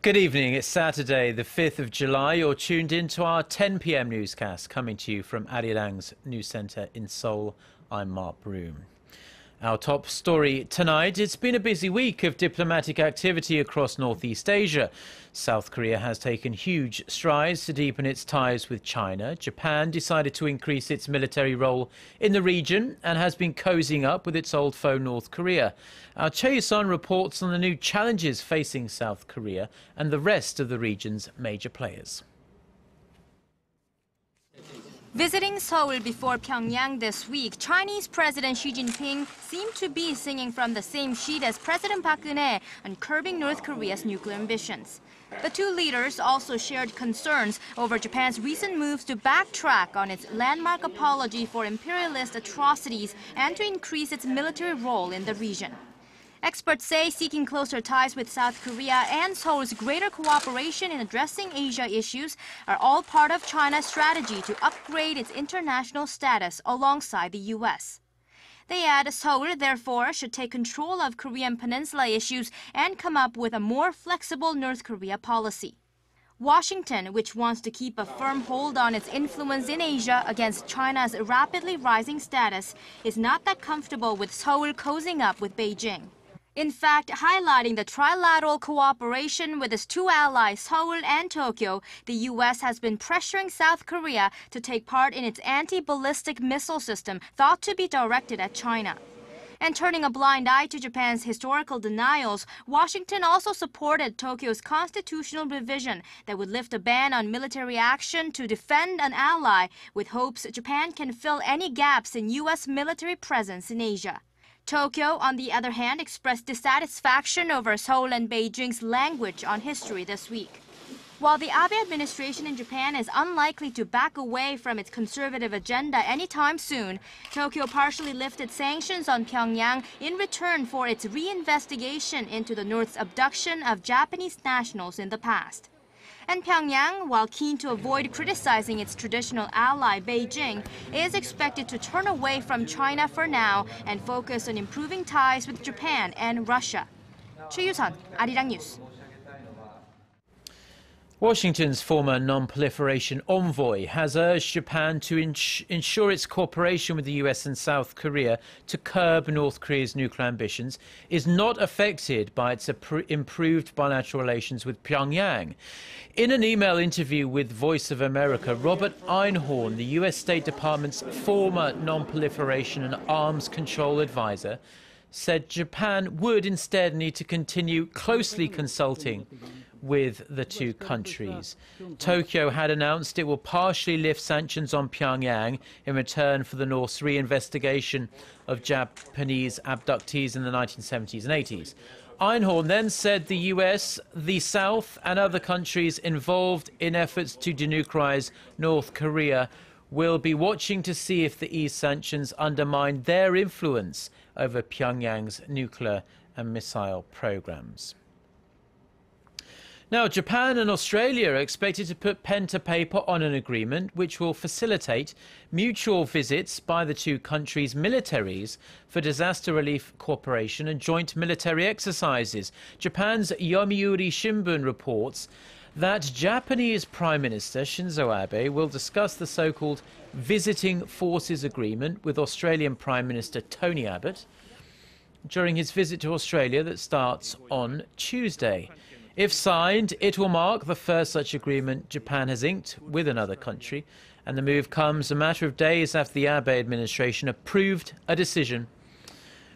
Good evening. It's Saturday, the 5th of July. You're tuned in to our 10 p.m. newscast coming to you from ARIRANG's news centre in Seoul. I'm Mark Broom. Our top story tonight, it's been a busy week of diplomatic activity across Northeast Asia. South Korea has taken huge strides to deepen its ties with China. Japan decided to increase its military role in the region and has been cozying up with its old foe North Korea. Our Chae-sun reports on the new challenges facing South Korea and the rest of the region's major players. Visiting Seoul before Pyongyang this week, Chinese President Xi Jinping seemed to be singing from the same sheet as President Park Geun-hye on curbing North Korea's nuclear ambitions. The two leaders also shared concerns over Japan's recent moves to backtrack on its landmark apology for imperialist atrocities and to increase its military role in the region. Experts say seeking closer ties with South Korea and Seoul's greater cooperation in addressing Asia issues are all part of China's strategy to upgrade its international status alongside the U.S. They add Seoul, therefore, should take control of Korean Peninsula issues and come up with a more flexible North Korea policy. Washington, which wants to keep a firm hold on its influence in Asia against China's rapidly rising status, is not that comfortable with Seoul cozying up with Beijing. In fact, highlighting the trilateral cooperation with its two allies, Seoul and Tokyo, the U.S. has been pressuring South Korea to take part in its anti-ballistic missile system thought to be directed at China. And turning a blind eye to Japan's historical denials, Washington also supported Tokyo's constitutional revision that would lift a ban on military action to defend an ally, with hopes Japan can fill any gaps in U.S. military presence in Asia. Tokyo, on the other hand, expressed dissatisfaction over Seoul and Beijing's language on history this week. While the Abe administration in Japan is unlikely to back away from its conservative agenda anytime soon, Tokyo partially lifted sanctions on Pyongyang in return for its reinvestigation into the North's abduction of Japanese nationals in the past. And Pyongyang, while keen to avoid criticizing its traditional ally Beijing, is expected to turn away from China for now and focus on improving ties with Japan and Russia. 최유선, 아리랑 뉴스. Washington's former nonproliferation envoy has urged Japan to ensure its cooperation with the US and South Korea to curb North Korea's nuclear ambitions is not affected by its improved bilateral relations with Pyongyang. In an email interview with Voice of America, Robert Einhorn, the US State Department's former nonproliferation and arms control advisor, said Japan would instead need to continue closely consulting with the two countries. Tokyo had announced it will partially lift sanctions on Pyongyang in return for the North's reinvestigation of Japanese abductees in the 1970s and 80s. Einhorn then said the US, the South and other countries involved in efforts to denuclearize North Korea will be watching to see if the eased sanctions undermine their influence over Pyongyang's nuclear and missile programs. Now, Japan and Australia are expected to put pen to paper on an agreement which will facilitate mutual visits by the two countries' militaries for disaster relief cooperation and joint military exercises. Japan's Yomiuri Shimbun reports that Japanese Prime Minister Shinzo Abe will discuss the so-called Visiting Forces Agreement with Australian Prime Minister Tony Abbott during his visit to Australia that starts on Tuesday. If signed, it will mark the first such agreement Japan has inked with another country, and the move comes a matter of days after the Abe administration approved a decision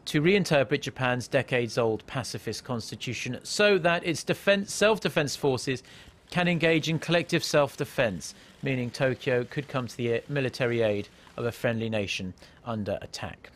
to reinterpret Japan's decades-old pacifist constitution so that its self-defense forces can engage in collective self-defense, meaning Tokyo could come to the military aid of a friendly nation under attack.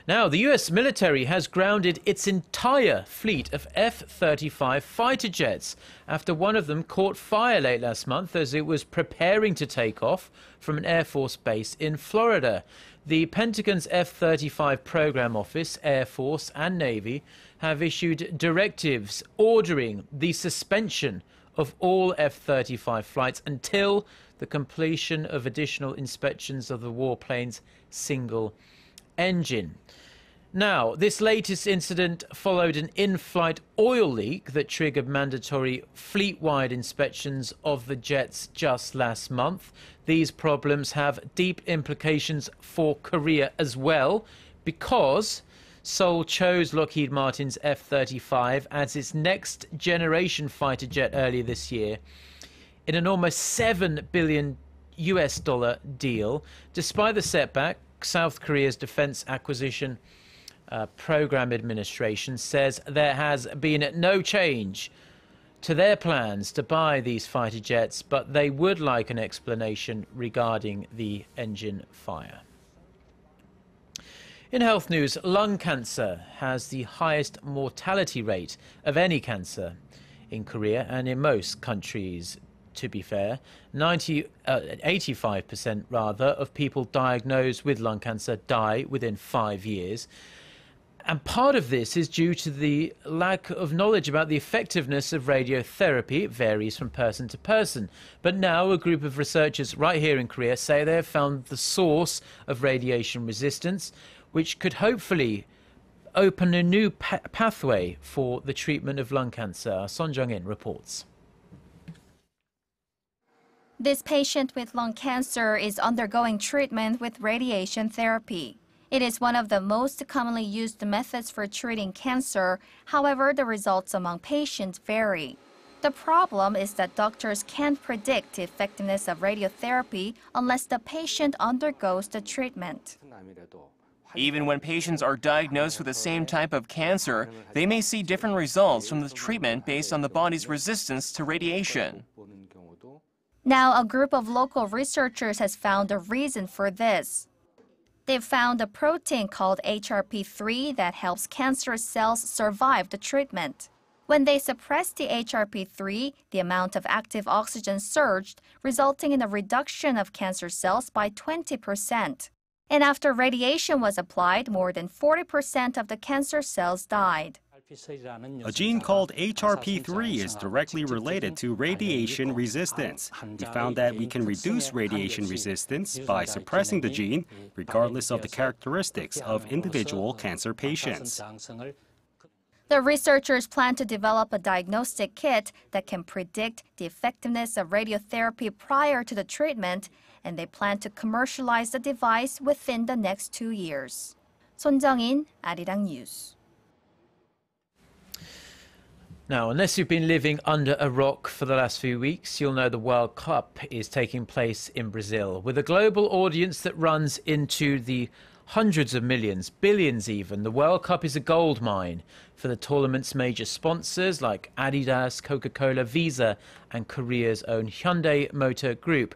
Now, the US military has grounded its entire fleet of F-35 fighter jets after one of them caught fire late last month as it was preparing to take off from an Air Force base in Florida. The Pentagon's F-35 Program Office, Air Force and Navy have issued directives ordering the suspension of all F-35 flights until the completion of additional inspections of the warplane's single engine. Now, this latest incident followed an in-flight oil leak that triggered mandatory fleet-wide inspections of the jets just last month. These problems have deep implications for Korea as well, because Seoul chose Lockheed Martin's F-35 as its next generation fighter jet earlier this year in an almost $7 billion deal. Despite the setback, South Korea's Defense Acquisition Program Administration says there has been no change to their plans to buy these fighter jets, but they would like an explanation regarding the engine fire. In health news, lung cancer has the highest mortality rate of any cancer in Korea and in most countries. To be fair, 85% rather of people diagnosed with lung cancer die within 5 years. And part of this is due to the lack of knowledge about the effectiveness of radiotherapy. It varies from person to person. But now a group of researchers right here in Korea say they have found the source of radiation resistance, which could hopefully open a new pathway for the treatment of lung cancer. Son Jung-in reports. This patient with lung cancer is undergoing treatment with radiation therapy. It is one of the most commonly used methods for treating cancer. However, the results among patients vary. The problem is that doctors can't predict the effectiveness of radiotherapy unless the patient undergoes the treatment. Even when patients are diagnosed with the same type of cancer, they may see different results from the treatment based on the body's resistance to radiation. Now, a group of local researchers has found a reason for this. They've found a protein called HRP3 that helps cancerous cells survive the treatment. When they suppressed the HRP3, the amount of active oxygen surged, resulting in a reduction of cancer cells by 20%. And after radiation was applied, more than 40% of the cancer cells died. A gene called HRP3 is directly related to radiation resistance. We found that we can reduce radiation resistance by suppressing the gene, regardless of the characteristics of individual cancer patients. The researchers plan to develop a diagnostic kit that can predict the effectiveness of radiotherapy prior to the treatment, and they plan to commercialize the device within the next 2 years. Son Jung-in, ARIRANG News. Now, unless you've been living under a rock for the last few weeks, you'll know the World Cup is taking place in Brazil. With a global audience that runs into the hundreds of millions, billions even, the World Cup is a gold mine for the tournament's major sponsors like Adidas, Coca-Cola, Visa and Korea's own Hyundai Motor Group.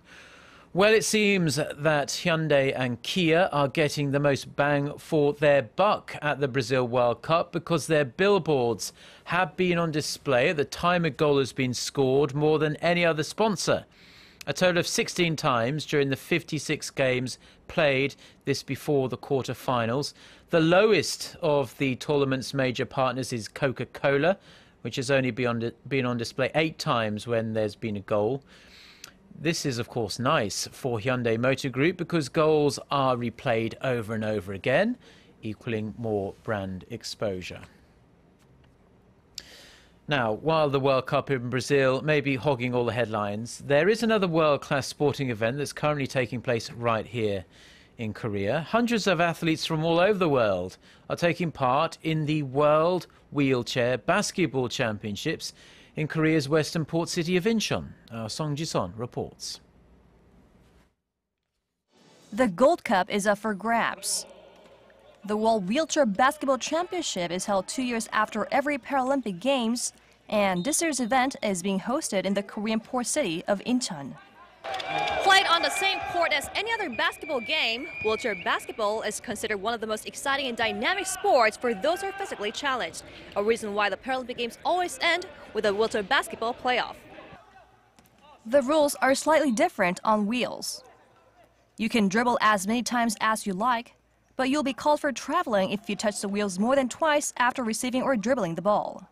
Well, it seems that Hyundai and Kia are getting the most bang for their buck at the Brazil World Cup because their billboards have been on display at the time a goal has been scored more than any other sponsor. A total of 16 times during the 56 games played, this before the quarter-finals. The lowest of the tournament's major partners is Coca-Cola, which has only been on display 8 times when there's been a goal. This is, of course, nice for Hyundai Motor Group because goals are replayed over and over again, equaling more brand exposure. Now, while the World Cup in Brazil may be hogging all the headlines, there is another world-class sporting event that's currently taking place right here in Korea. Hundreds of athletes from all over the world are taking part in the World Wheelchair Basketball Championships in Korea's western port city of Incheon. Song Ji-son reports. The Gold Cup is up for grabs. The World Wheelchair Basketball Championship is held 2 years after every Paralympic Games, and this year's event is being hosted in the Korean port city of Incheon. Played on the same court as any other basketball game, wheelchair basketball is considered one of the most exciting and dynamic sports for those who are physically challenged, a reason why the Paralympic Games always end with a wheelchair basketball playoff. The rules are slightly different on wheels. You can dribble as many times as you like, but you'll be called for traveling if you touch the wheels more than twice after receiving or dribbling the ball.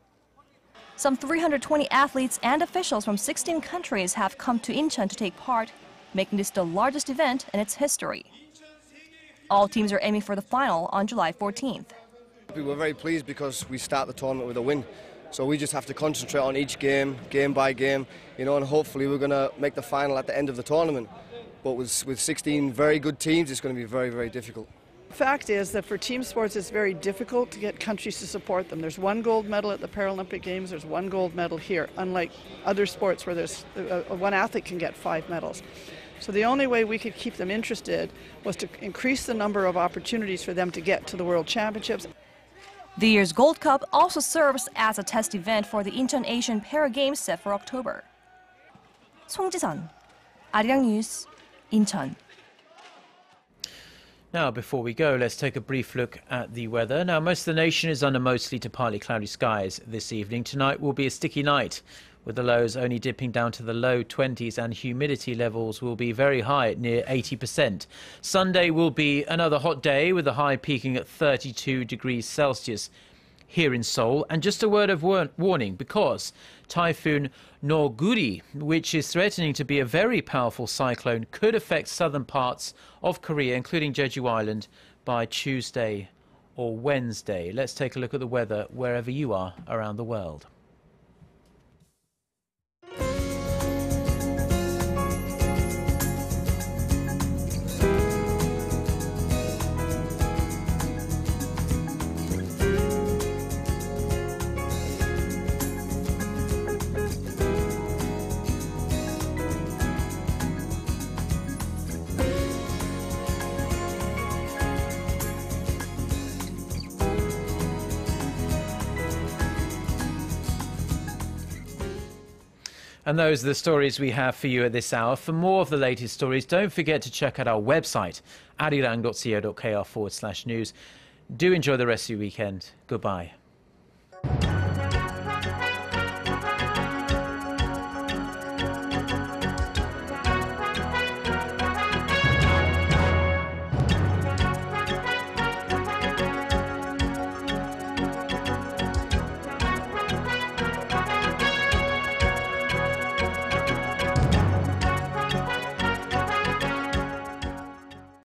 Some 320 athletes and officials from 16 countries have come to Incheon to take part, making this the largest event in its history. All teams are aiming for the final on July 14th. We're very pleased because we start the tournament with a win. So we just have to concentrate on each game, game by game, and hopefully we're going to make the final at the end of the tournament. But with 16 very good teams, it's going to be very, very difficult. The fact is that for team sports, it's very difficult to get countries to support them. There's one gold medal at the Paralympic Games, there's one gold medal here, unlike other sports where there's one athlete can get 5 medals. So the only way we could keep them interested was to increase the number of opportunities for them to get to the World Championships. The year's Gold Cup also serves as a test event for the Incheon Asian Para Games set for October. 송지선, 아리랑 뉴스, 인천. Now, before we go, let's take a brief look at the weather. Now, most of the nation is under mostly to partly cloudy skies this evening. Tonight will be a sticky night, with the lows only dipping down to the low 20s, and humidity levels will be very high at near 80%. Sunday will be another hot day, with the high peaking at 32 degrees Celsius here in Seoul. And just a word of warning, because Typhoon Norguri, which is threatening to be a very powerful cyclone, could affect southern parts of Korea, including Jeju Island, by Tuesday or Wednesday. Let's take a look at the weather wherever you are around the world. And those are the stories we have for you at this hour. For more of the latest stories, don't forget to check out our website, arirang.co.kr/news. Do enjoy the rest of your weekend. Goodbye.